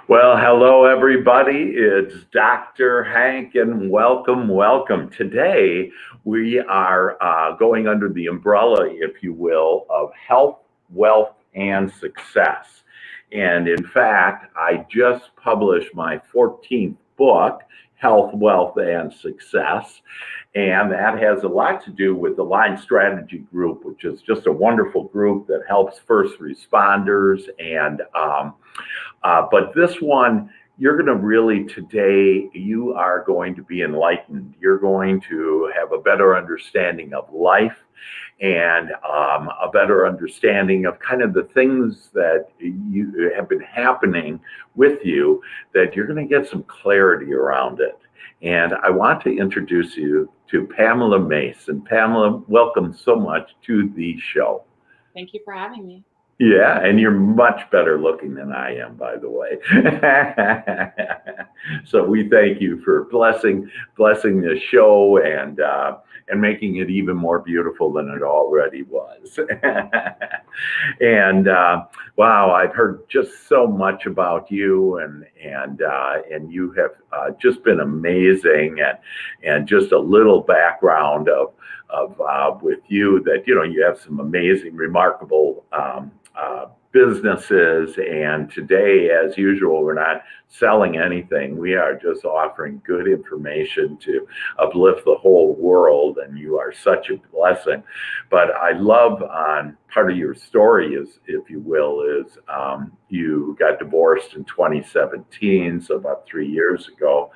Well, hello, everybody. It's Dr. Hank, and welcome. Today, we are going under the umbrella, if you will, of health, wealth, and success. And in fact, I just published my 14th book, Health, Wealth, and Success. And that has a lot to do with the Line Strategy Group, which is just a wonderful group that helps first responders but this one, you're going to really today, you are going to be enlightened. You're going to have a better understanding of life and a better understanding of kind of the things that you have been happening with you, that you're going to get some clarity around it. And I want to introduce you to Pamela Mace. And Pamela, welcome so much to the show. Thank you for having me. Yeah, and you're much better looking than I am, by the way. So we thank you for blessing the show and making it even more beautiful than it already was. And wow, I've heard just so much about you, and you have just been amazing, and just a little background of with you, that you have some amazing, remarkable businesses. And today, as usual, we're not selling anything. We are just offering good information to uplift the whole world. And you are such a blessing. But I love on part of your story is, if you will, is you got divorced in 2017, so about 3 years ago.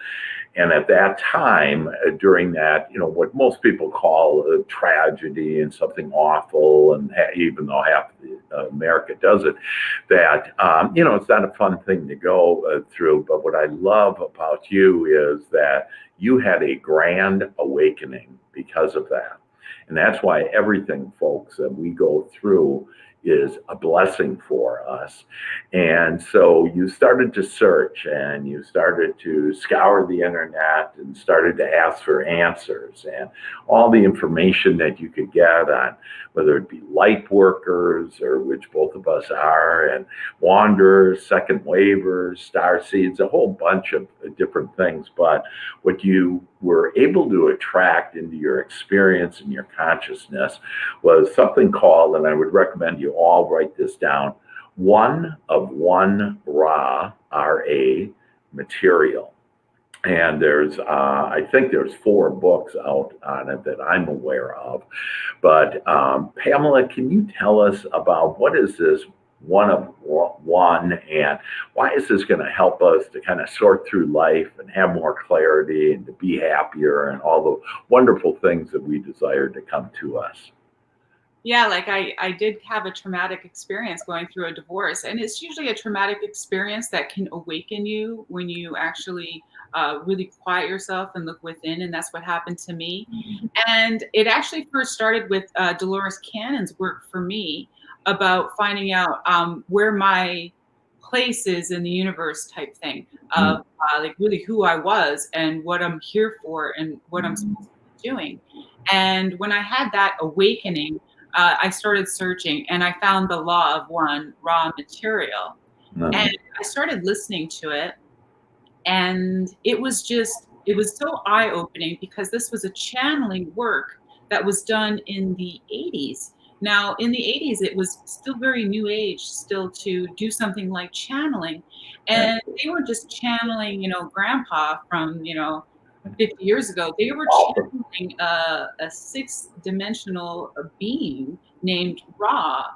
And at that time, during that, what most people call a tragedy and something awful, and even though half of America does it, that, it's not a fun thing to go through. But what I love about you is that you had a grand awakening because of that. And that's why everything, folks, that we go through is a blessing for us. And so you started to search, and you started to scour the internet, and started to ask for answers and all the information that you could get on whether it be light workers, or which both of us are, and wanderers, second wavers, star seeds, a whole bunch of different things. But what you were able to attract into your experience and your consciousness was something called, and I would recommend you all write this down, one of one Ra, R-A, material. And I think there's 4 books out on it that I'm aware of. But Pamela, can you tell us about what is this one of one, and why is this going to help us to kind of sort through life and have more clarity and to be happier and all the wonderful things that we desire to come to us? Yeah, like I did have a traumatic experience going through a divorce, and it's usually a traumatic experience that can awaken you when you actually really quiet yourself and look within, and that's what happened to me. And it actually first started with Dolores Cannon's work for me about finding out where my place is in the universe, type thing, of like really who I was and what I'm here for and what I'm supposed to be doing. And when I had that awakening, I started searching, and I found the law of one, raw material. And I started listening to it, and it was so eye-opening, because this was a channeling work that was done in the 80s. Now, in the 80s, it was still very new age, still, to do something like channeling. And they were just channeling, grandpa from, 50 years ago. They were channeling a 6-dimensional being named Ra.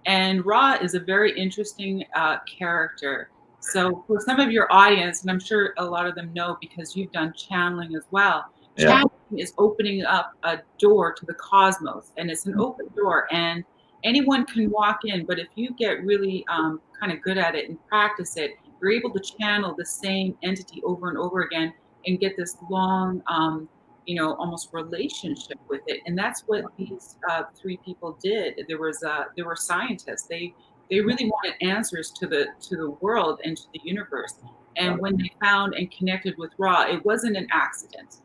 And Ra is a very interesting character. So for some of your audience, and I'm sure a lot of them know because you've done channeling as well, channeling is opening up a door to the cosmos, and it's an open door, and anyone can walk in. But if you get really kind of good at it and practice it, you're able to channel the same entity over and over again and get this long, almost relationship with it. And that's what these 3 people did. There were scientists. They really wanted answers to the world and to the universe. And when they found and connected with Ra, it wasn't an accident.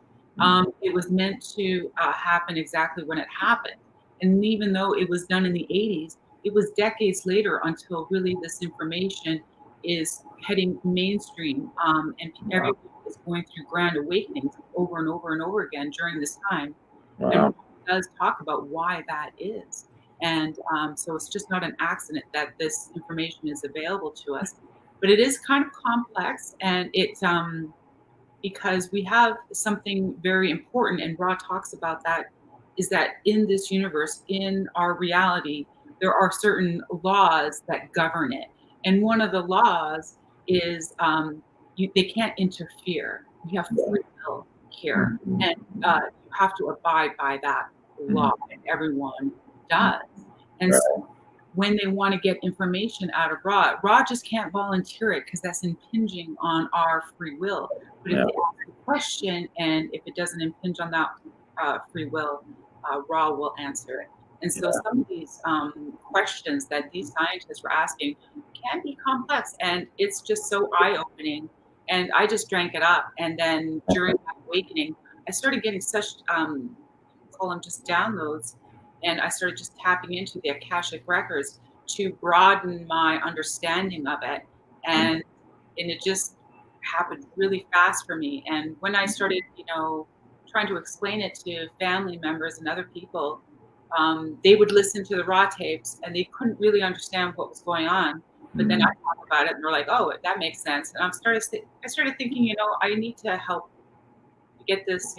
It was meant to happen exactly when it happened. And even though it was done in the 80s, it was decades later until really this information is heading mainstream, and Wow. everyone is going through grand awakenings over and over and over again during this time. And Wow. Ron does talk about why that is. And so it's just not an accident that this information is available to us. But it is kind of complex, and it's because we have something very important, and Ra talks about that, is that in this universe, in our reality, there are certain laws that govern it. And one of the laws is they can't interfere. We have free will here, Mhm. and you have to abide by that law, Mhm. and everyone does. And so Right. when they want to get information out of Ra just can't volunteer it because that's impinging on our free will. But if Yeah. they ask a question and if it doesn't impinge on that free will, Ra will answer it. And so Yeah. some of these questions that these scientists were asking can be complex, and it's just so eye-opening. And I just drank it up. And then during that awakening, I started getting such call them just downloads, and I started just tapping into the Akashic records to broaden my understanding of it. And it just happened really fast for me. And when I started, trying to explain it to family members and other people, they would listen to the raw tapes and they couldn't really understand what was going on. But then I Mhm. talk about it and they're like, "Oh, that makes sense." And I started thinking, I need to help get this,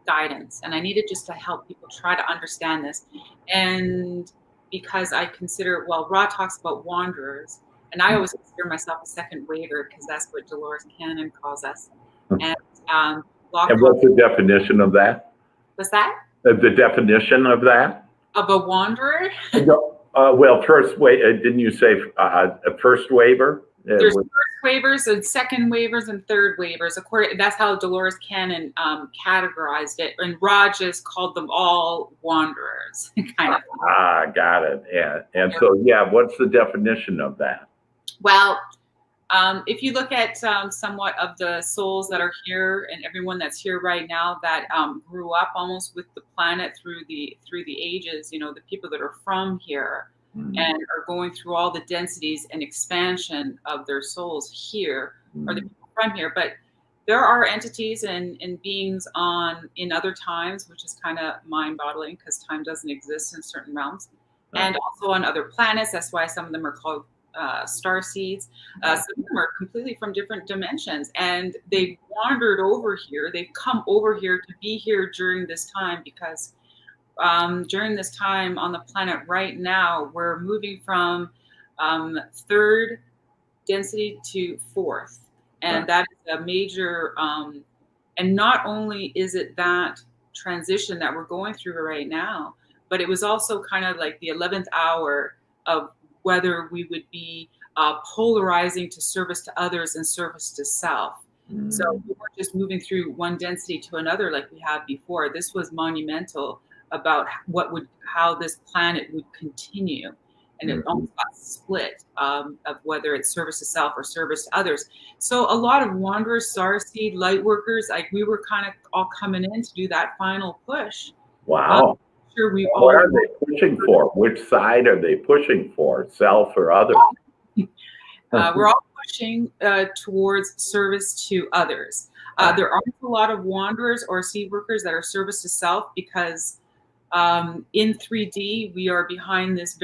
guidance, and I needed just to help people try to understand this. And because I consider, well, Ra talks about wanderers, and I always consider myself a second waver because that's what Dolores Cannon calls us. And And Lockhart, what's the definition of that? was that The definition of that? of a wanderer? No. Well, first didn't you say a first waiver? There's first waivers and second waivers and third waivers. That's how Dolores Cannon categorized it, and Ra just called them all wanderers, kind of. Got it. Yeah. And so, yeah, what's the definition of that? Well, if you look at somewhat of the souls that are here and everyone that's here right now that grew up almost with the planet through the ages, the people that are from here and are going through all the densities and expansion of their souls here are the people from here. But there are entities and beings in other times, which is kind of mind-boggling because time doesn't exist in certain realms, and also on other planets. That's why some of them are called star seeds. Some of them are completely from different dimensions, and they've wandered over here. They've come over here to be here during this time because during this time on the planet right now, we're moving from third density to fourth. And that is a major, and not only is it that transition that we're going through right now, but it was also kind of like the 11th hour of whether we would be polarizing to service to others and service to self. So we weren't just moving through one density to another like we have before. This was monumental about how this planet would continue. And it almost got split of whether it's service to self or service to others. So a lot of wanderers, starseed, light workers, like we were kind of all coming in to do that final push. Wow. Sure, we What all are they pushing for? Which side are they pushing for? Self or others? we're all pushing towards service to others. There aren't a lot of wanderers or seed workers that are service to self because in 3D, we are behind this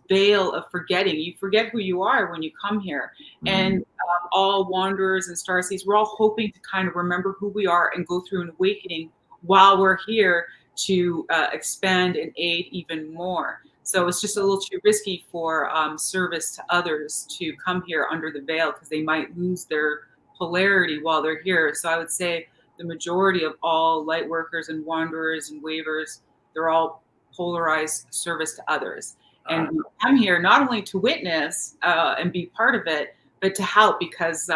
veil of forgetting. You forget who you are when you come here. And all wanderers and starseeds, we're all hoping to kind of remember who we are and go through an awakening while we're here to expand and aid even more. So it's just a little too risky for service to others to come here under the veil because they might lose their polarity while they're here. So I would say the majority of all light workers and wanderers and waivers, they're all polarized service to others. And we come here not only to witness and be part of it, but to help because,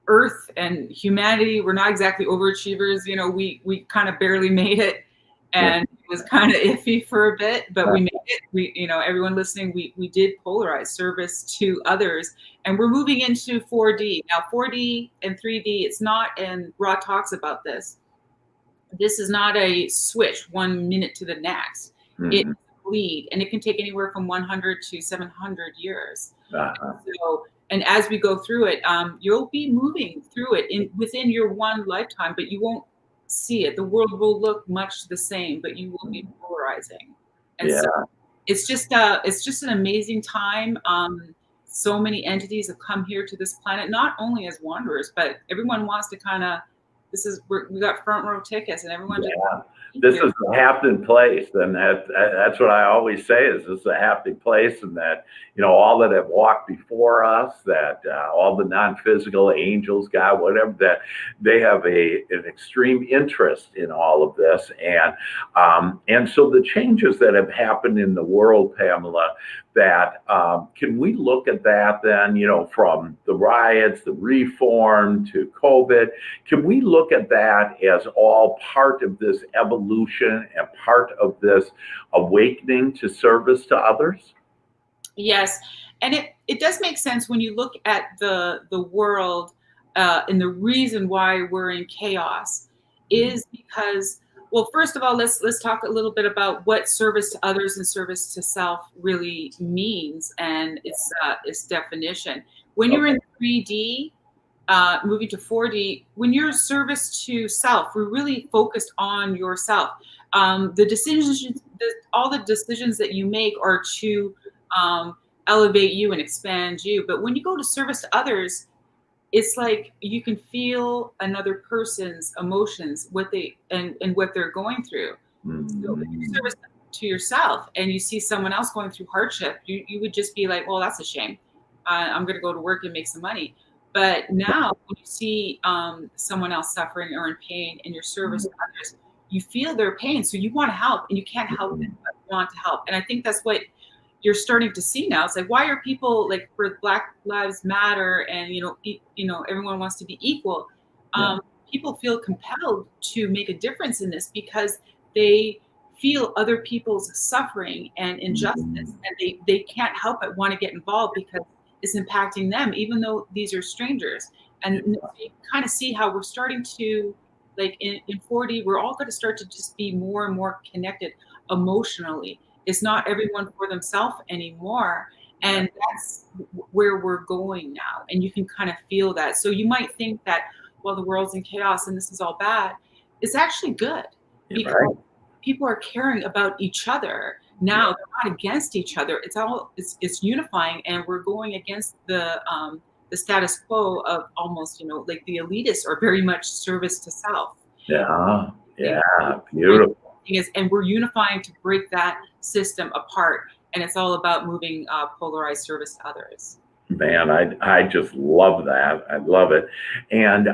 Earth and humanity, we're not exactly overachievers. We kind of barely made it, and it was kind of iffy for a bit, but we made it. Everyone listening, we did polarize service to others, and we're moving into 4D now. 4D and 3D, it's not, and Ra talks about this. This is not a switch 1 minute to the next. It's bleed, and it can take anywhere from 100 to 700 years. Uh-huh. So, and as we go through it, you'll be moving through it within your one lifetime, but you won't see it. The world will look much the same, but you will be polarizing. And Yeah. so it's just an amazing time. So many entities have come here to this planet, not only as wanderers, but everyone wants to kind of, we got front row tickets, and everyone just Yeah, this is a happening place, and that's what I always say is this is a happening place, and that all that have walked before us, that all the non-physical angels, God, whatever, that they have an extreme interest in all of this, and so the changes that have happened in the world, Pamela, that can we look at that then, from the riots, the reform to COVID, can we look at that as all part of this evolution and part of this awakening to service to others? Yes, and it does make sense when you look at the world, and the reason why we're in chaos is because, well, first of all, let's talk a little bit about what service to others and service to self really means, and its definition. When you're in 3D, moving to 4D, when you're service to self, we're really focused on yourself. The decisions, all the decisions that you make are to elevate you and expand you. But when you go to service to others, it's like you can feel another person's emotions, and what they're going through. So if you service to yourself and you see someone else going through hardship, you would just be like, well, that's a shame. I'm going to go to work and make some money. But now when you see someone else suffering or in pain and your service to others, you feel their pain. So you want to help, and you can't help it but want to help. And I think that's what you're starting to see now. It's like, why are people like, for Black Lives Matter and everyone wants to be equal? People feel compelled to make a difference in this because they feel other people's suffering and injustice, and they can't help but want to get involved because it's impacting them, even though these are strangers. And you kind of see how we're starting to, like in 4D, we're all going to start to just be more and more connected emotionally. It's not everyone for themselves anymore. And that's where we're going now. And you can kind of feel that. So you might think that, well, the world's in chaos and this is all bad. It's actually good because people are caring about each other now. They're not against each other. It's unifying, and we're going against the status quo of almost, like the elitists are very much service to self. Yeah, beautiful. And we're unifying to break that system apart, and it's all about moving polarized service to others. Man, I just love that. I love it. And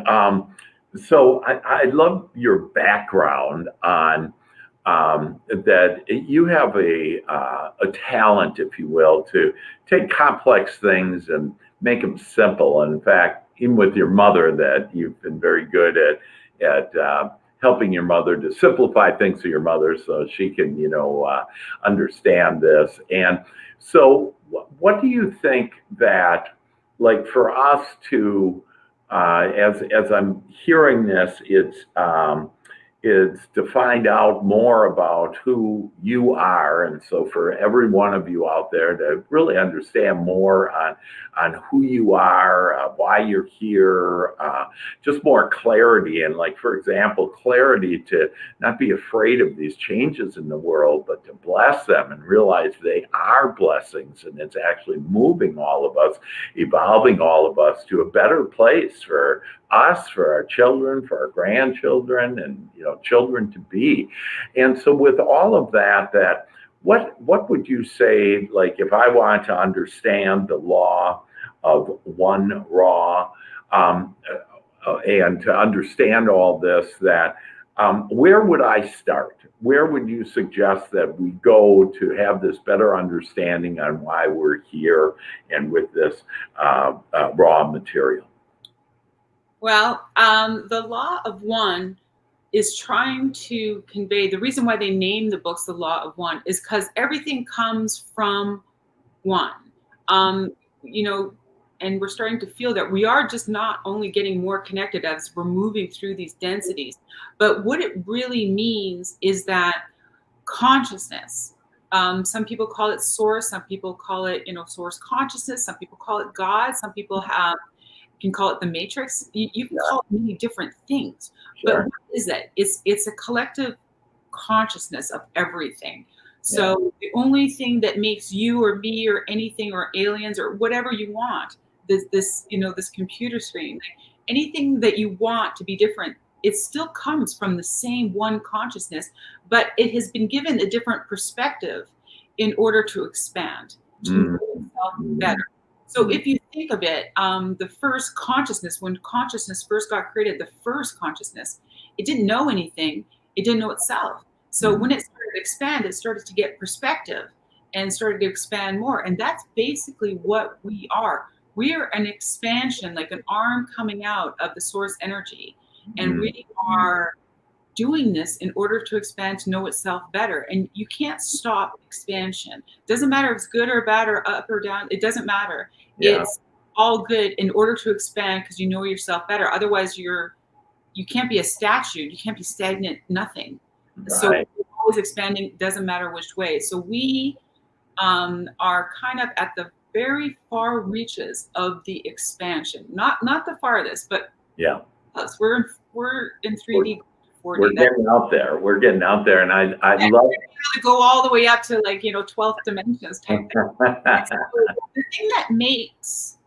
so I love your background on that you have a talent, if you will, to take complex things and make them simple. And in fact, even with your mother, that you've been very good at helping your mother to simplify things to your mother so she can, understand this. And so what do you think that, like, for us to, as I'm hearing this, it's to find out more about who you are. And so for every one of you out there to really understand more on who you are, why you're here, just more clarity. And like, for example, clarity to not be afraid of these changes in the world, but to bless them and realize they are blessings. And it's actually moving all of us, evolving all of us to a better place for us, for our children, for our grandchildren, and children to be. And so with all of that, what would you say, like, if I want to understand the law of one raw, and to understand all this, that where would I start? Where would you suggest that we go to have this better understanding on why we're here and with this raw material? Well, the law of one is trying to convey, the reason why they name the books the law of one is because everything comes from one. And we're starting to feel that we are just not only getting more connected as we're moving through these densities, but what it really means is that consciousness Some people call it source. Some people call it, source consciousness. Some people call it God. Some people can call it the matrix. You can Yeah. call it many different things. But Sure. what is it? It's a collective consciousness of everything. Yeah. So the only thing that makes you or me or anything or aliens or whatever you want, this computer screen, like anything that you want to be different, it still comes from the same one consciousness, but it has been given a different perspective in order to expand, to know Mm, itself mm, better. So if you think of it, the first consciousness, when consciousness first got created, the first consciousness, it didn't know anything. It didn't know itself. So mm, when it started to expand, it started to get perspective and started to expand more. And that's basically what we are. We are an expansion, like an arm coming out of the source energy. And mm. we are doing this in order to expand, to know itself better. And you can't stop expansion. Doesn't matter if it's good or bad or up or down. It doesn't matter. Yeah. It's all good in order to expand because you know yourself better. Otherwise, you can't be a statue. You can't be stagnant, nothing. So Right. you're always expanding, doesn't matter which way. So we are kind of at the very far reaches of the expansion. Not the farthest, but Yeah. us. We're in We're, 3D we're 4D. That's getting out there. We're getting out there. And I love to go all the way up to, like, 12th dimensions type thing. So the thing that makes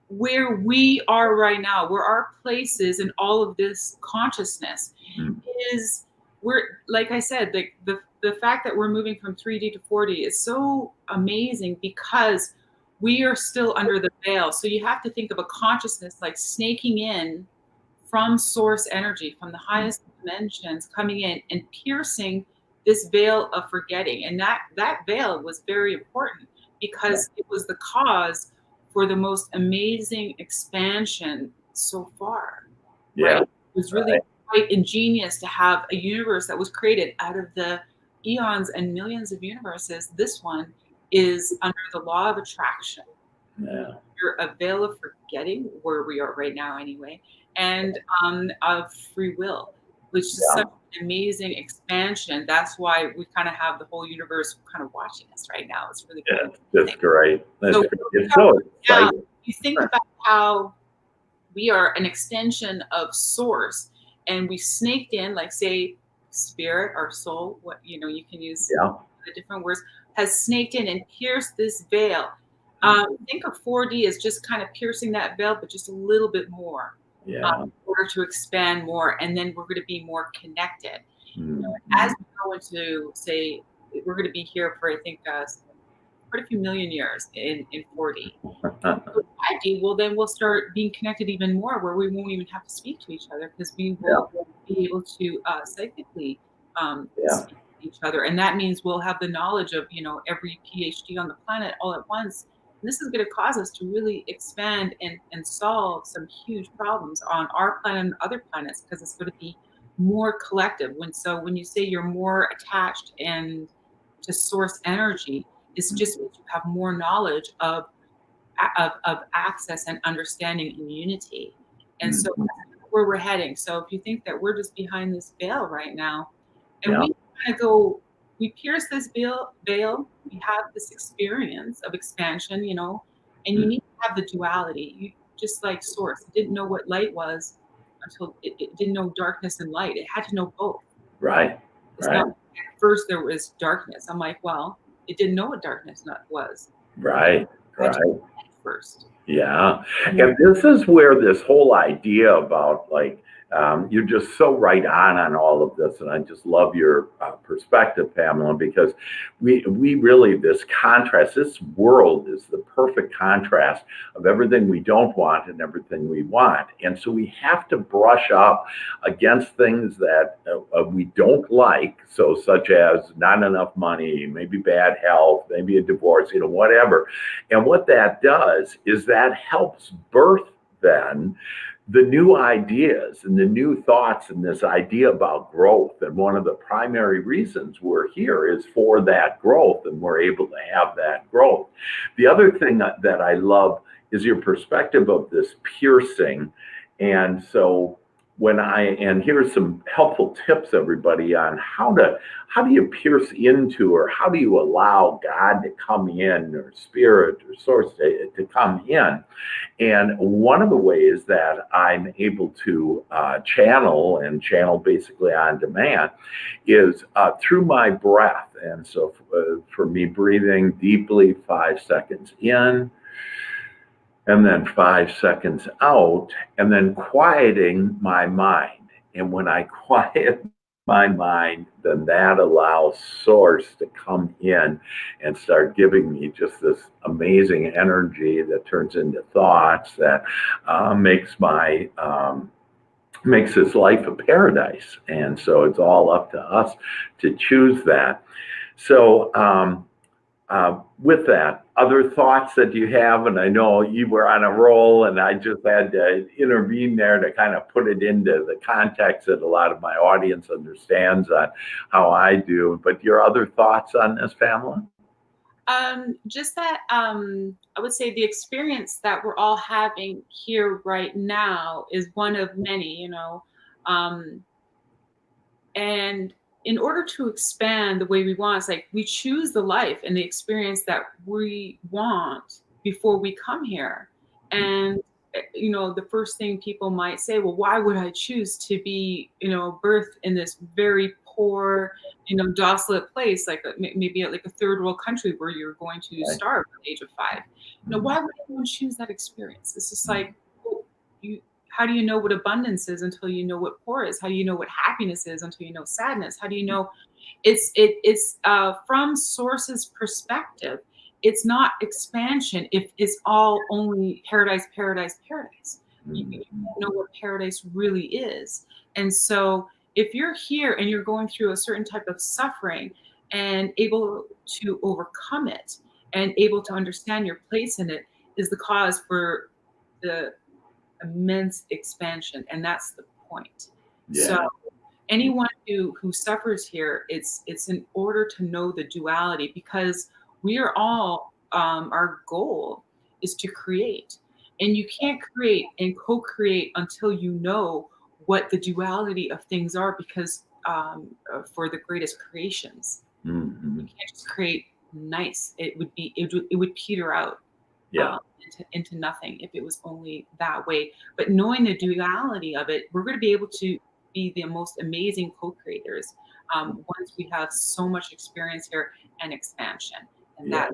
where we are right now, where our place is in all of this consciousness, Mm, is we're, like I said, the fact that we're moving from 3D to 4D is so amazing because we are still under the veil. So you have to think of a consciousness like snaking in from source energy, from the highest dimensions, coming in and piercing this veil of forgetting. And that veil was very important yeah. because it was the cause for the most amazing expansion so far, right? Yeah. It was really Right. quite ingenious to have a universe that was created out of the eons and millions of universes. This one is under the law of attraction. Yeah. You're a veil of forgetting, where we are right now anyway, and of free will, which is Yeah. such an amazing expansion. That's why we kind of have the whole universe kind of watching us right now. It's really Yeah. quite That's amazing. great. That's So great. It's so now exciting. you think about how we are an extension of source, and we snaked in, like, say, spirit or soul, what, you can use Yeah. the different words, has snaked in and pierced this veil. Think of 4D as just kind of piercing that veil, but just a little bit more, Yeah. in order to expand more, and then we're going to be more connected. Mm, As mm. we go into, say, we're going to be here for, I think, quite a few million years in 4D. So 5D, well, then we'll start being connected even more, where we won't even have to speak to each other because we Yeah. will be able to psychically Yeah. speak to each other. And that means we'll have the knowledge of, every PhD on the planet all at once. And this is going to cause us to really expand and solve some huge problems on our planet and other planets because it's going to be more collective. When you say you're more attached and to source energy, it's just means you have more knowledge of access and understanding and unity. And so Mm, that's where we're heading. So if you think that we're just behind this veil right now, and yeah. we kind of go, we pierce this veil, we have this experience of expansion, and you Mm, need to have the duality. You just like source, it didn't know what light was until it didn't know darkness and light. It had to know both. right. It's not, Right. at first there was darkness. I'm like, well, it didn't know what darkness was. Right. It had to Right. know light first. Yeah. And And this is where this whole idea about, like, you're just so right on all of this. And I just love your perspective, Pamela, because we really, this contrast, this world is the perfect contrast of everything we don't want and everything we want. And so we have to brush up against things that we don't like. So, such as not enough money, maybe bad health, maybe a divorce, whatever. And what that does is that helps birth then the new ideas and the new thoughts and this idea about growth. And one of the primary reasons we're here is for that growth, and we're able to have that growth. The other thing that I love is your perspective of this piercing. And so and here's some helpful tips, everybody, on how do you pierce into, or how do you allow God to come in, or spirit or source to come in. And one of the ways that I'm able to channel basically on demand is through my breath. And so for me, breathing deeply 5 seconds in, and then 5 seconds out, and then quieting my mind. And when I quiet my mind, then that allows source to come in and start giving me just this amazing energy that turns into thoughts that makes this life a paradise. And so it's all up to us to choose that. So with that, other thoughts that you have? And I know you were on a roll, and I just had to intervene there to kind of put it into the context that a lot of my audience understands on how I do. But your other thoughts on this, Pamela? Just that I would say the experience that we're all having here right now is one of many, and in order to expand the way we want, it's like we choose the life and the experience that we want before we come here. And the first thing people might say, well, why would I choose to be, birthed in this very poor, desolate place, like maybe like a third world country where you're going to starve at the age of 5? Why would anyone choose that experience? It's just like, well, how do you know what abundance is until you know what poor is? How do you know what happiness is until you know sadness? How do you know? It's from source's perspective. It's not expansion if it's all only paradise, paradise, paradise. You don't know what paradise really is. And so if you're here and you're going through a certain type of suffering and able to overcome it and able to understand your place in it, is the cause for the immense expansion. And that's the point. Yeah. So anyone who suffers here, it's in order to know the duality, because we are all our goal is to create, and you can't create and co-create until you know what the duality of things are, because for the greatest creations, you can't just create nice. It would peter out. Yeah. Into nothing if it was only that way. But knowing the duality of it, we're going to be able to be the most amazing co-creators once we have so much experience here and expansion. And that's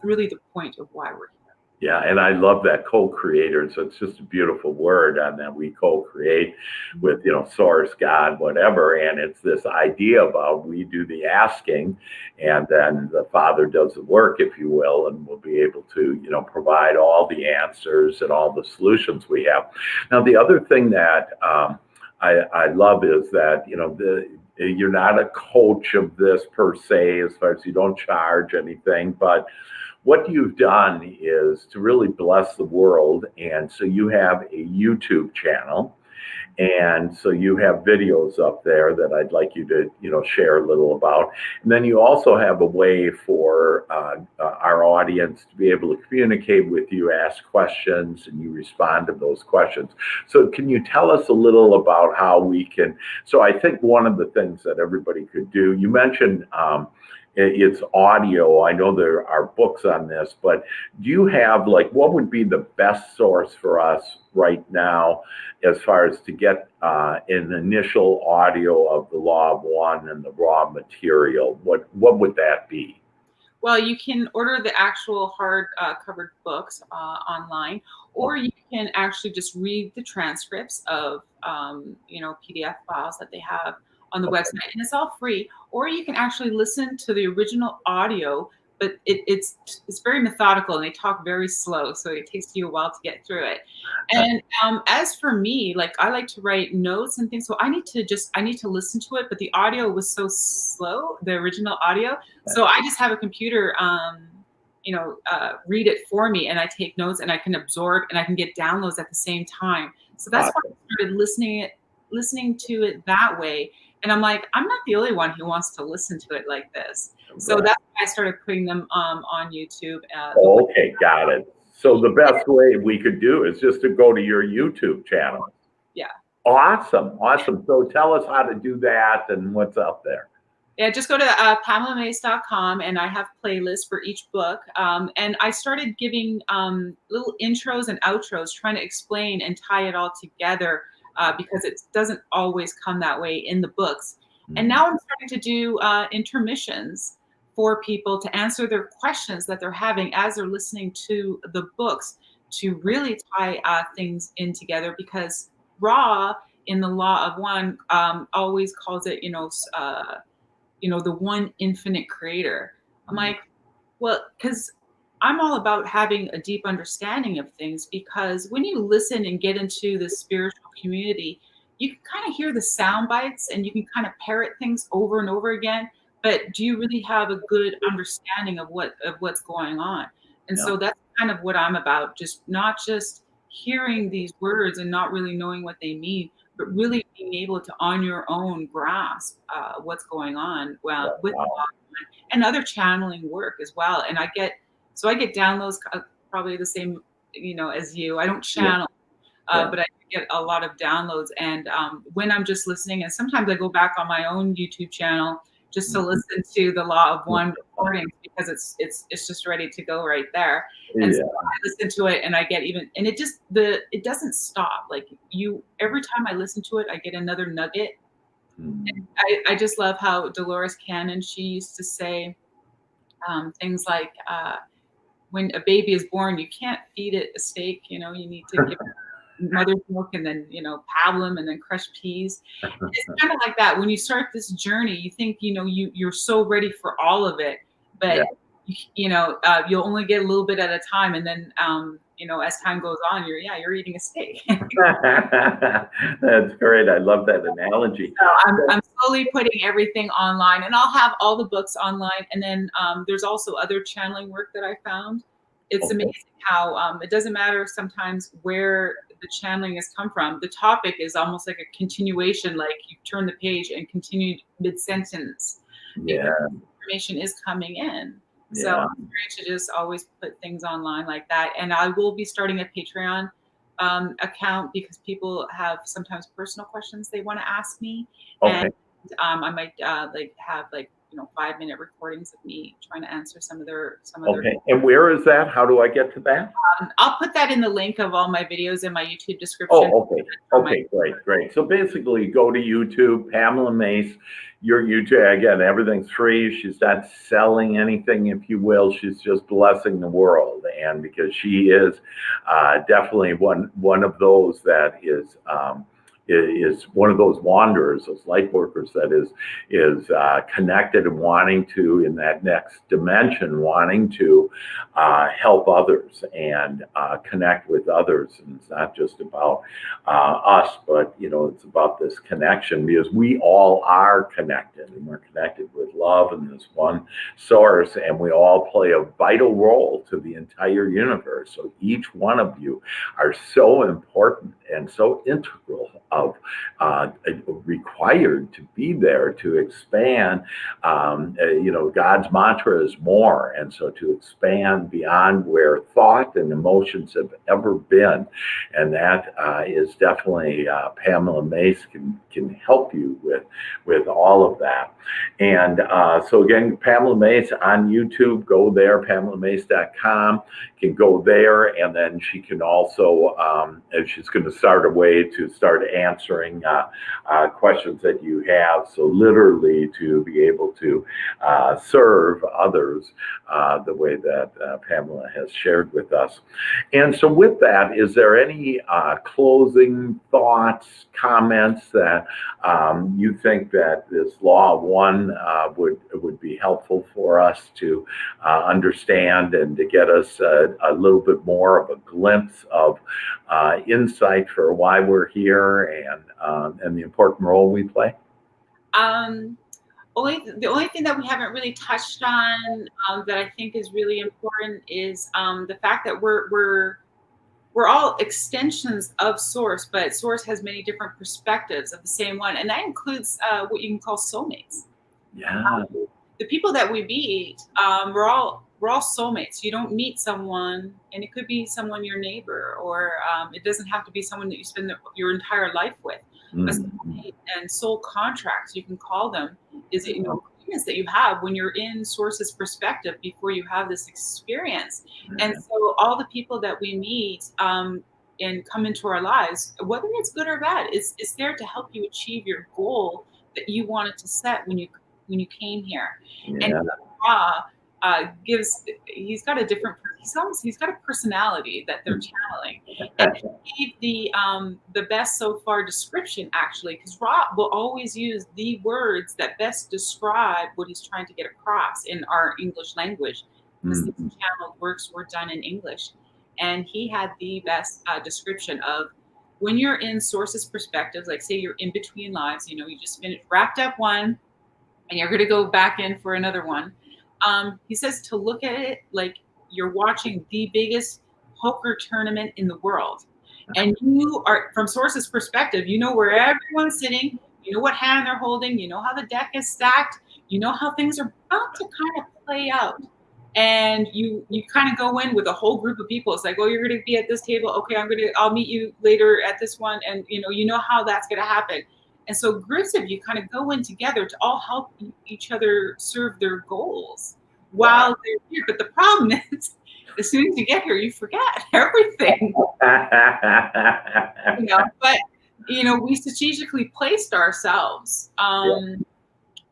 really the point of why we're here. Yeah, and I love that co-creator. So it's just a beautiful word, and that we co-create with, source, God, whatever. And it's this idea about we do the asking, and then the Father does the work, if you will, and we'll be able to, provide all the answers and all the solutions we have. Now, the other thing that I love is that, you're not a coach of this per se, as far as you don't charge anything, but what you've done is to really bless the world. And so you have a YouTube channel, and so you have videos up there that I'd like you to, share a little about. And then you also have a way for our audience to be able to communicate with you, ask questions, and you respond to those questions. So can you tell us a little about how we can? So I think one of the things that everybody could do, you mentioned it's audio. I know there are books on this, but do you have, what would be the best source for us right now as far as to get an initial audio of the Law of One and the raw material? What would that be? Well, you can order the actual hard covered books online, or you can actually just read the transcripts of PDF files that they have on the website, and it's all free. Or you can actually listen to the original audio, but it's very methodical, and they talk very slow, so it takes you a while to get through it. And as for me, I like to write notes and things, so I need to listen to it. But the audio was so slow, the original audio, so I just have a computer read it for me, and I take notes, and I can absorb, and I can get downloads at the same time. So that's why I started listening to it that way. And I'm like, I'm not the only one who wants to listen to it like this. So that's why I started putting them on YouTube. Okay, got it. So the best way we could do is just to go to your YouTube channel. Yeah. Awesome. Awesome. So tell us how to do that and what's up there. Yeah, just go to PamelaMace.com, and I have playlists for each book. And I started giving little intros and outros, trying to explain and tie it all together because it doesn't always come that way in the books. And Mm, now I'm starting to do intermissions for people to answer their questions that they're having as they're listening to the books, to really tie things in together, because Ra in the Law of One always calls it, the one infinite creator. I'm mm, like, well, because I'm all about having a deep understanding of things, because when you listen and get into the spiritual community, you can kind of hear the sound bites and you can kind of parrot things over and over again. But do you really have a good understanding of what's going on? And yeah. so that's kind of what I'm about, just not just hearing these words and not really knowing what they mean, but really being able to on your own grasp what's going on, well, with Wow. and other channeling work as well. And I get downloads probably the same, as you. I don't Yeah. channel, Yeah. but I get a lot of downloads. And when I'm just listening, and sometimes I go back on my own YouTube channel just to Mhm. listen to the Law of One recordings, because it's just ready to go right there. And so Yeah. I listen to it, and I get even, and it doesn't stop. Like, every time I listen to it, I get another nugget. Mm. I just love how Dolores Cannon, she used to say things like, when a baby is born, you can't feed it a steak. You need to give it mother's milk, and then, pablum, and then crushed peas. It's kind of like that. When you start this journey, you think, you're so ready for all of it, Yeah. but you'll only get a little bit at a time. And then, as time goes on, you're eating a steak. That's great. I love that analogy. So I'm slowly putting everything online, and I'll have all the books online. And then there's also other channeling work that I found. It's Okay. amazing how it doesn't matter sometimes where the channeling has come from. The topic is almost like a continuation, like you turn the page and continue mid sentence, because Yeah. information is coming in. So Yeah. I'm trying to just always put things online like that. And I will be starting a Patreon account, because people have sometimes personal questions they want to ask me. And Okay. I might have 5-minute recordings of me trying to answer some of their. Okay. And where is that? How do I get to that? I'll put that in the link of all my videos in my YouTube description. Oh, okay. Okay, great, great. So basically, go to YouTube, Pamela Mace, your YouTube. Again, everything's free. She's not selling anything, if you will. She's just blessing the world. And because she is definitely one of those that is one of those wanderers, those light workers that is connected and wanting to, in that next dimension, wanting to help others and connect with others. And it's not just about us, but it's about this connection, because we all are connected, and we're connected with love and this one source, and we all play a vital role to the entire universe. So each one of you are so important and so integral of required to be there to expand. God's mantra is more, and so to expand beyond where thought and emotions have ever been, and that is definitely Pamela Mace can help you with all of that. And so again, Pamela Mace on YouTube, go there, PamelaMace.com, can go there, and then she can also, and she's going to start a way to start answering questions that you have. So literally to be able to serve others the way that Pamela has shared with us. And so with that, is there any closing thoughts, comments that you think that this Law of One would be helpful for us to understand, and to get us a little bit more of a glimpse of insight for why we're here, and the important role we play? Um, the only thing that we haven't really touched on, that I think is really important, is the fact that we're all extensions of Source, but Source has many different perspectives of the same one, and that includes what you can call soulmates. Yeah. The people that we meet, we're all we're all soulmates. You don't meet someone, and it could be someone your neighbor, or it doesn't have to be someone that you spend your entire life with. A Mm. soulmate and soul contracts, you can call them, is agreements that you have when you're in source's perspective before you have this experience. And so all the people that we meet and come into our lives, whether it's good or bad, it's there to help you achieve your goal that you wanted to set when you came here. And Yeah. Ra gives he's got a different he's got a personality that they're channeling, and he gave the best so far description actually, because Ra will always use the words that best describe what he's trying to get across in our English language, because these Mm. channeled works were done in English, and he had the best description of when you're in source's perspective, like say you're in between lives, you just finished wrapped up one and you're going to go back in for another one. He says to look at it like you're watching the biggest poker tournament in the world. And you are, from Source's perspective, you know where everyone's sitting, you know what hand they're holding, you know how the deck is stacked, you know how things are about to kind of play out. And you kind of go in with a whole group of people. It's like, oh, you're going to be at this table. Okay, I'll meet you later at this one. And you know how that's going to happen. And so groups of you kind of go in together to all help each other serve their goals while Wow. they're here. But the problem is, as soon as you get here, you forget everything. But we strategically placed ourselves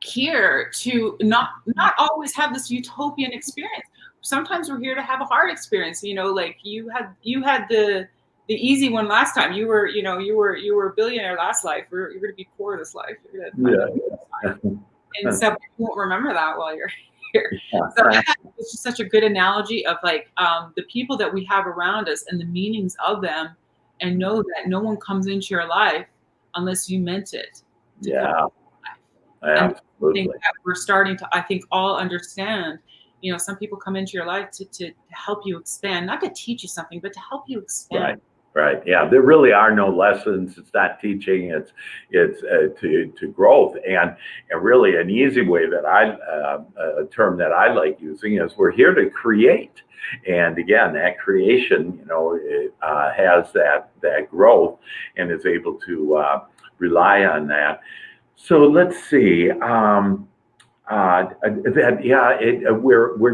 here to not always have this utopian experience. Sometimes we're here to have a hard experience. Like you had the easy one last time. You were a billionaire last life. You're going to be poor this life. You're going to find out. And so you won't remember that while you're here. So it's just such a good analogy of like the people that we have around us and the meanings of them, and know that no one comes into your life unless you meant it to come into your life. And I think that we're starting to, I think, all understand. Some people come into your life to help you expand, not to teach you something, but to help you expand. Right. Yeah. There really are no lessons. It's not teaching. It's to growth. And really an easy way that a term that I like using is we're here to create. And again, that creation, it, has that growth and is able to rely on that. So let's see. Where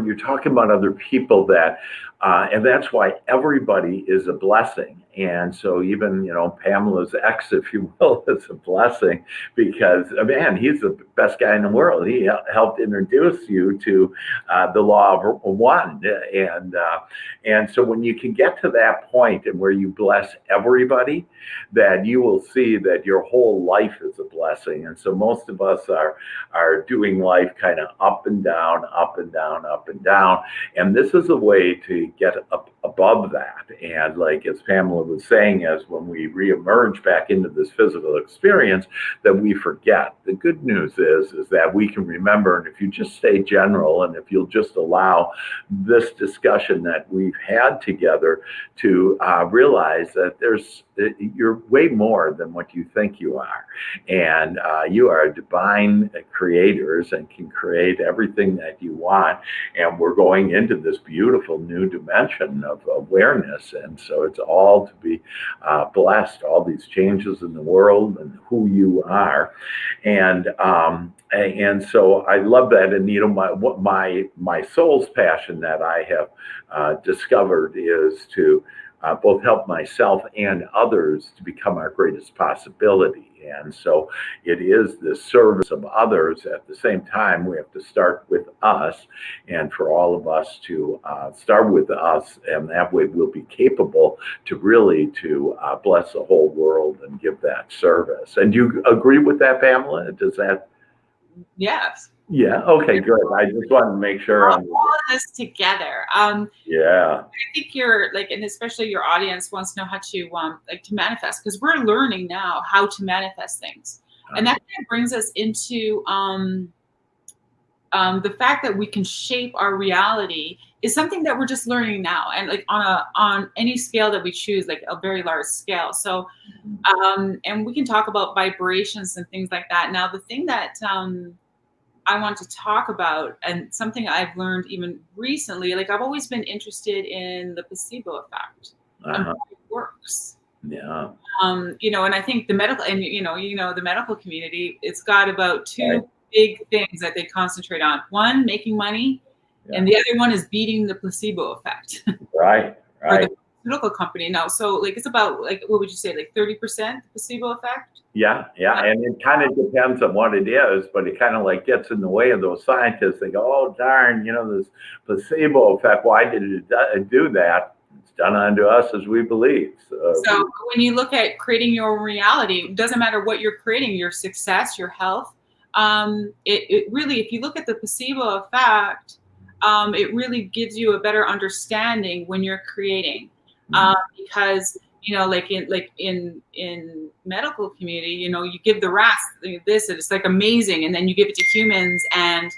you're talking about other people and that's why everybody is a blessing. And so even, Pamela's ex, if you will, is a blessing because, man, he's the best guy in the world. He helped introduce you to the law of one. And so when you can get to that point and where you bless everybody, then you will see that your whole life is a blessing. And so most of us are doing life kind of up and down, up and down, up and down. And this is a way to get up above that. And like as Pamela was saying, is when we reemerge back into this physical experience, that we forget. The good news is that we can remember, and if you just stay general, and if you'll just allow this discussion that we've had together to realize that you're way more than what you think you are. And you are divine creators and can create everything that you want. And we're going into this beautiful new dimension of awareness. And so it's all to be blessed, all these changes in the world and who you are. And so I love that. And my soul's passion that I have discovered is to both help myself and others to become our greatest possibility. And so it is the service of others. At the same time, we have to start with us, and for all of us to start with us, and that way we'll be capable to really to bless the whole world and give that service. And do you agree with that, Pamela? Does that? Yes. Yeah. Okay. Good. I just wanted to make sure. All of this together. Yeah. I think you're like, and especially your audience wants to know how to like to manifest, because we're learning now how to manifest things, and that kind of brings us into the fact that we can shape our reality is something that we're just learning now, and like on any scale that we choose, like a very large scale. So, and we can talk about vibrations and things like that. Now, the thing that I want to talk about, and something I've learned even recently, like I've always been interested in the placebo effect and Uh-huh. how it works. Yeah. And I think the medical, and the medical community, it's got about Right. two big things that they concentrate on. One, making money, Yeah. and the other one is beating the placebo effect Right. for the Right. pharmaceutical company. Now, so like it's about like what would you say, like 30% placebo effect? Yeah, yeah, and it kind of depends on what it is, but it kind of like gets in the way of those scientists. They go, "Oh darn, this placebo effect. Why did it do that? It's done unto us as we believe." So, So when you look at creating your own reality, it doesn't matter what you're creating, your success, your health. It really, if you look at the placebo effect, it really gives you a better understanding when you're creating, because like in medical community, you give the rats this, and it's like amazing, and then you give it to humans, and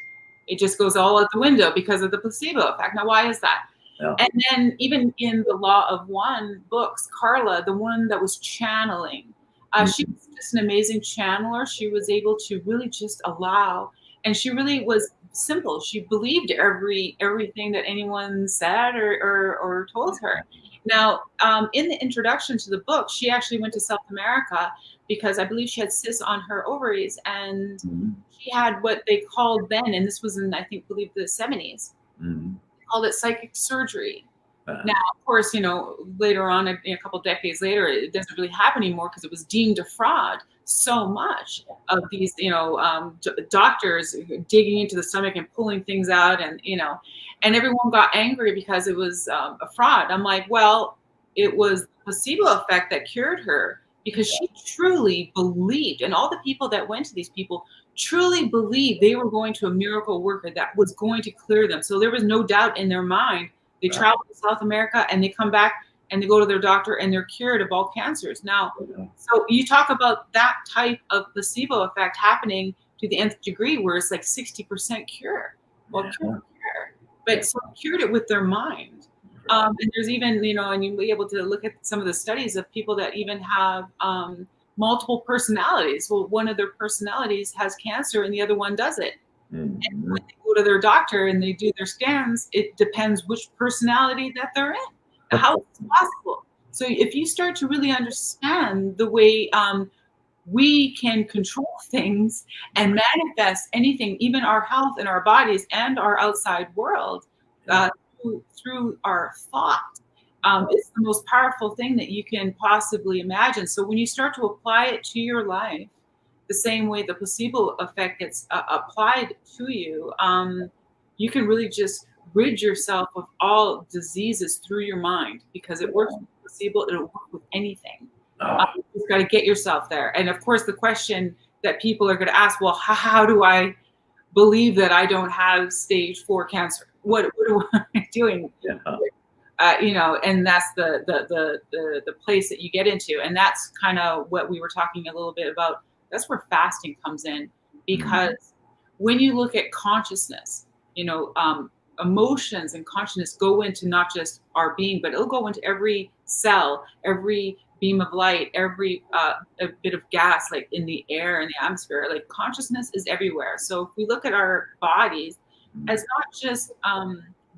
it just goes all out the window because of the placebo effect. Now, why is that? yeah, And then even in the Law of One books, Carla, the one that was channeling, she mhm, was just an amazing channeler. She was able to really just allow, and she really was simple. She believed everything that anyone said or told her. Now, in the introduction to the book, she actually went to South America because I believe she had cysts on her ovaries, and mhm, she had what they called then, and this was in, I think, believe the 70s, mhm, called it psychic surgery. uh, Now, of course, later on, a couple decades later, it doesn't really happen anymore because it was deemed a fraud. So much of these, doctors digging into the stomach and pulling things out, and everyone got angry because it was a fraud. I'm like, well, it was the placebo effect that cured her because she truly believed, and all the people that went to these people truly believed they were going to a miracle worker that was going to clear them. So there was no doubt in their mind. They right, travel to South America and they come back and they go to their doctor and they're cured of all cancers. Now, yeah, so you talk about that type of placebo effect happening to the nth degree where it's like 60% cure. Well, yeah, cure, yeah, but so cured it with their mind. right, And there's even, and you'll be able to look at some of the studies of people that even have multiple personalities. Well, one of their personalities has cancer and the other one doesn't. And mhm, when they go to their doctor and they do their scans, it depends which personality that they're in. How is this possible? So if you start to really understand the way we can control things and manifest anything, even our health and our bodies and our outside world, yeah, through our thought, it's the most powerful thing that you can possibly imagine. So when you start to apply it to your life, the same way the placebo effect gets applied to you, you can really just rid yourself of all diseases through your mind because it works with placebo, it'll work with anything. oh, You just got to get yourself there. And of course, the question that people are going to ask, well, how do I believe that I don't have stage 4 cancer? What am I doing? yeah, And that's the place that you get into, and that's kind of what we were talking a little bit about. That's where fasting comes in, mhm, because when you look at consciousness, emotions and consciousness go into not just our being, but it'll go into every cell, every beam of light, every a bit of gas, like in the air and the atmosphere. Like consciousness is everywhere. So if we look at our bodies mhm, as not just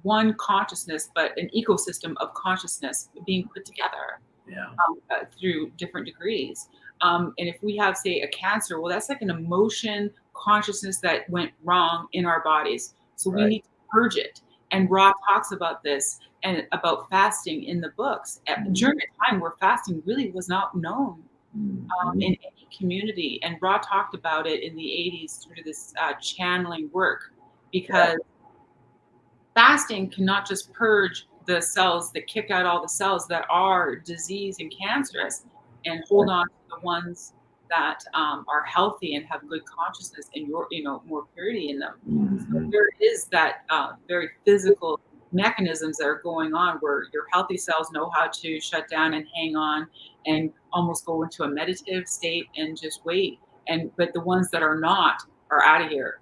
one consciousness, but an ecosystem of consciousness being put together yeah, through different degrees. And if we have, say, a cancer, well, that's like an emotion consciousness that went wrong in our bodies. So we right, need to purge it. And Ra talks about this and about fasting in the books mhm, during a time where fasting really was not known mhm, in any community. And Ra talked about it in the 80s through this channeling work, yeah, because fasting cannot just purge the cells that kick out all the cells that are disease and cancerous and hold right, on to the ones that are healthy and have good consciousness and more purity in them. So mhm, there is that very physical mechanisms that are going on where your healthy cells know how to shut down and hang on and almost go into a meditative state and just wait. But the ones that are not are out of here.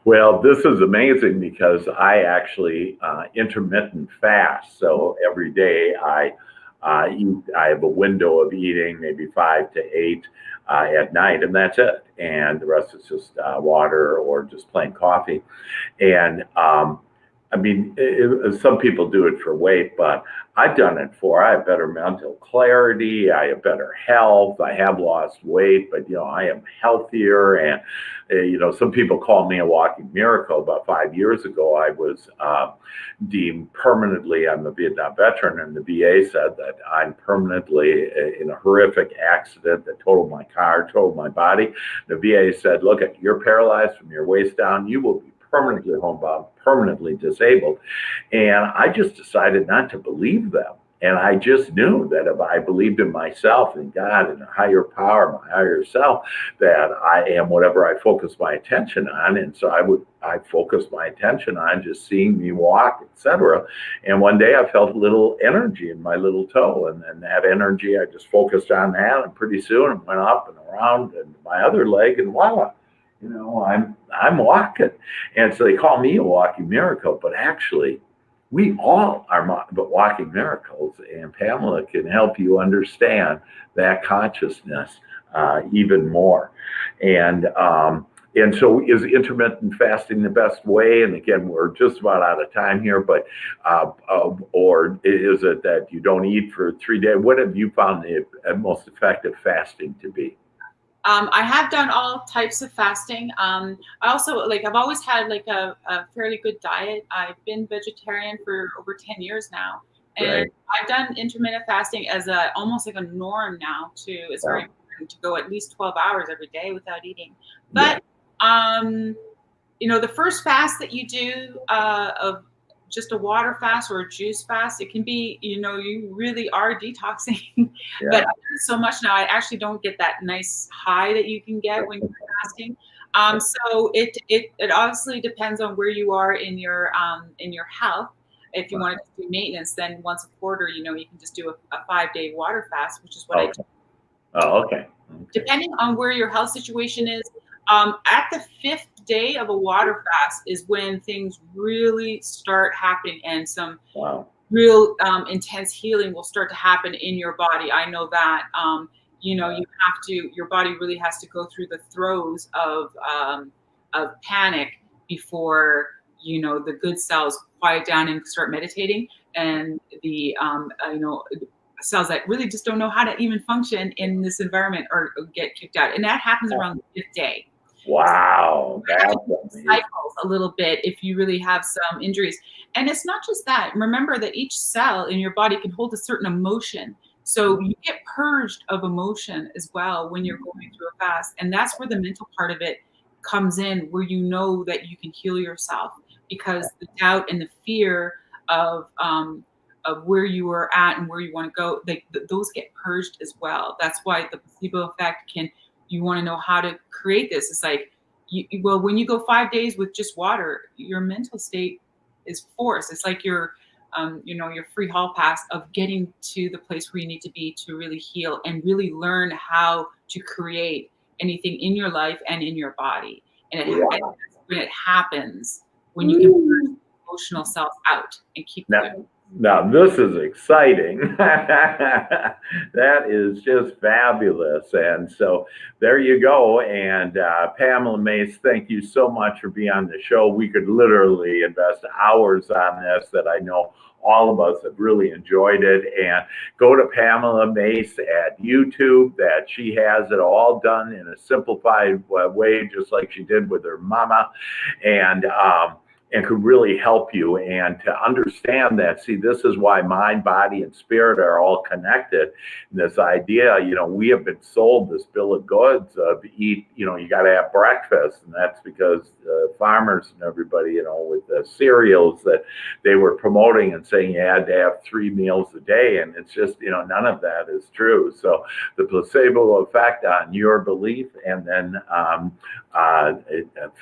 Well, this is amazing because I actually intermittent fast. So every day I eat. I have a window of eating, maybe 5 to 8. at night, and that's it. And the rest is just water or just plain coffee. And I mean, some people do it for weight, but I've done it for. I have better mental clarity. I have better health. I have lost weight, but I am healthier. And some people call me a walking miracle. About 5 years ago, I was deemed permanently. I'm a Vietnam veteran, and the VA said that I'm permanently in a horrific accident that totaled my car, totaled my body. The VA said, "Look, you're paralyzed from your waist down. You will be permanently homebound, permanently disabled." And I just decided not to believe them. And I just knew that if I believed in myself and God and a higher power, my higher self, that I am whatever I focus my attention on. And so I focused my attention on just seeing me walk, etc. And one day I felt a little energy in my little toe. And then that energy, I just focused on that. And pretty soon it went up and around and my other leg, and voila, I'm walking. And so they call me a walking miracle, but actually we all are walking miracles, and Pamela can help you understand that consciousness even more. And so is intermittent fasting the best way? And again, we're just about out of time here, but or is it that you don't eat for 3 days? What have you found the most effective fasting to be? I have done all types of fasting. I also I've always had a fairly good diet. I've been vegetarian for over 10 years now. And Right. I've done intermittent fasting as almost like a norm now too. It's very Yeah. important to go at least 12 hours every day without eating. Yeah. But the first fast that you do of just a water fast or a juice fast, it can be, you really are detoxing. But Yeah. I've done it so much now, I actually don't get that nice high that you can get when you're fasting. So it obviously depends on where you are in your health. If you want to do maintenance, then once a quarter, you can just do a 5-day water fast, which is what I do. Okay. Oh, okay. Okay. Depending on where your health situation is, at the 5th day of a water fast is when things really start happening, and some Wow. real intense healing will start to happen in your body. I know that. Your body really has to go through the throes of panic before the good cells quiet down and start meditating, and the cells that really just don't know how to even function in this environment or get kicked out, and that happens around the 5th day. Wow. That's amazing. Cycles a little bit if you really have some injuries. And it's not just that. Remember that each cell in your body can hold a certain emotion. So you get purged of emotion as well when you're going through a fast. And that's where the mental part of it comes in, where you know that you can heal yourself, because the doubt and the fear of where you are at and where you want to go, those get purged as well. That's why the placebo effect you want to know how to create this. It's like, when you go 5 days with just water, your mental state is forced. It's like your free hall pass of getting to the place where you need to be to really heal and really learn how to create anything in your life and in your body. And Wow. when it happens, when you can purge emotional self out and keep them. Now, this is exciting. That is just fabulous. And so there you go. And Pamela Mace, thank you so much for being on the show. We could literally invest hours on this, that I know all of us have really enjoyed it. And go to Pamela Mace at YouTube, that she has it all done in a simplified way, just like she did with her mama. And could really help you, and to understand that, see, this is why mind, body, and spirit are all connected. And this idea, we have been sold this bill of goods of eat, you got to have breakfast. And that's because farmers and everybody, with the cereals that they were promoting and saying you had to have 3 meals a day. And it's just, none of that is true. So the placebo effect on your belief, and then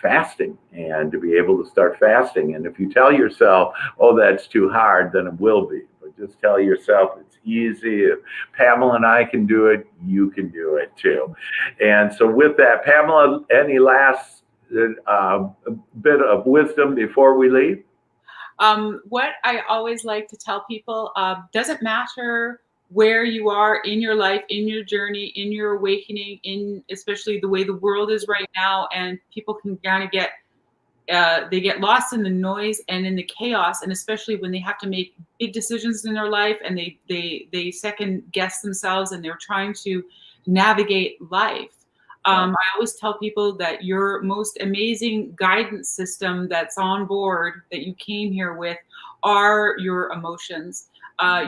fasting, and to be able to start fasting. And if you tell yourself, oh, that's too hard, then it will be. But just tell yourself it's easy. If Pamela and I can do it, you can do it too. And so with that, Pamela, any last bit of wisdom before we leave? What I always like to tell people, doesn't matter where you are in your life, in your journey, in your awakening, in especially the way the world is right now, and people can kind of get they get lost in the noise and in the chaos, and especially when they have to make big decisions in their life, and they second guess themselves, and they're trying to navigate life. I always tell people that your most amazing guidance system that's on board that you came here with are your emotions.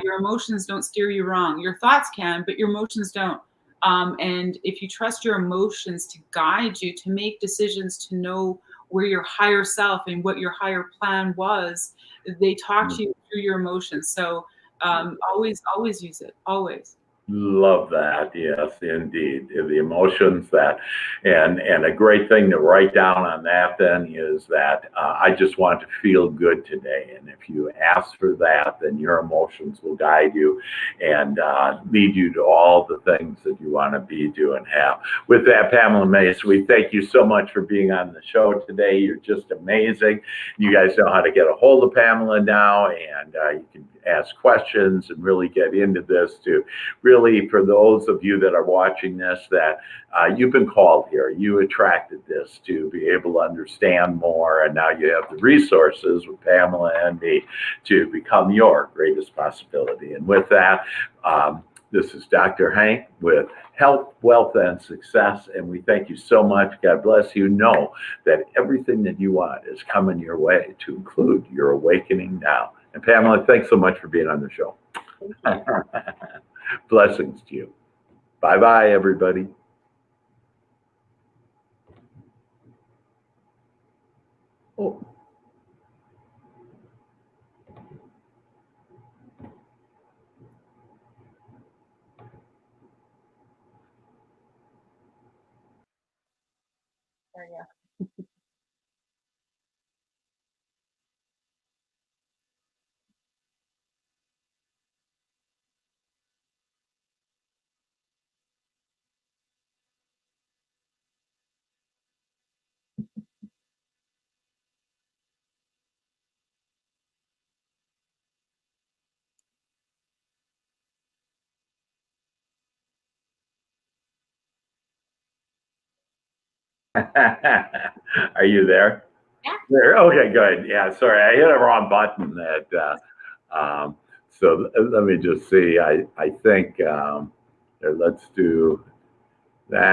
Your emotions don't steer you wrong. Your thoughts can, but your emotions don't. And if you trust your emotions to guide you, to make decisions, to know where your higher self and what your higher plan was, they talk to you through your emotions. So always use it. Always. Love that. Yes, indeed. The emotions that, and a great thing to write down on that then is that I just want to feel good today. And if you ask for that, then your emotions will guide you and lead you to all the things that you want to be, do, and have. With that, Pamela Mace, we thank you so much for being on the show today. You're just amazing. You guys know how to get a hold of Pamela now, and you can ask questions and really get into this to really, for those of you that are watching this, that you've been called here. You attracted this to be able to understand more, and now you have the resources with Pamela and me to become your greatest possibility. And with that, this is Dr. Hank with Health, Wealth, and Success, and we thank you so much. God bless you. Know that everything that you want is coming your way, to include your awakening now. And Pamela, thanks so much for being on the show. Blessings to you. Bye-bye, everybody. Oh. There you go. Are you there? Yeah. There. Okay, good. Yeah, sorry, I hit a wrong button. So let me just see. I think let's do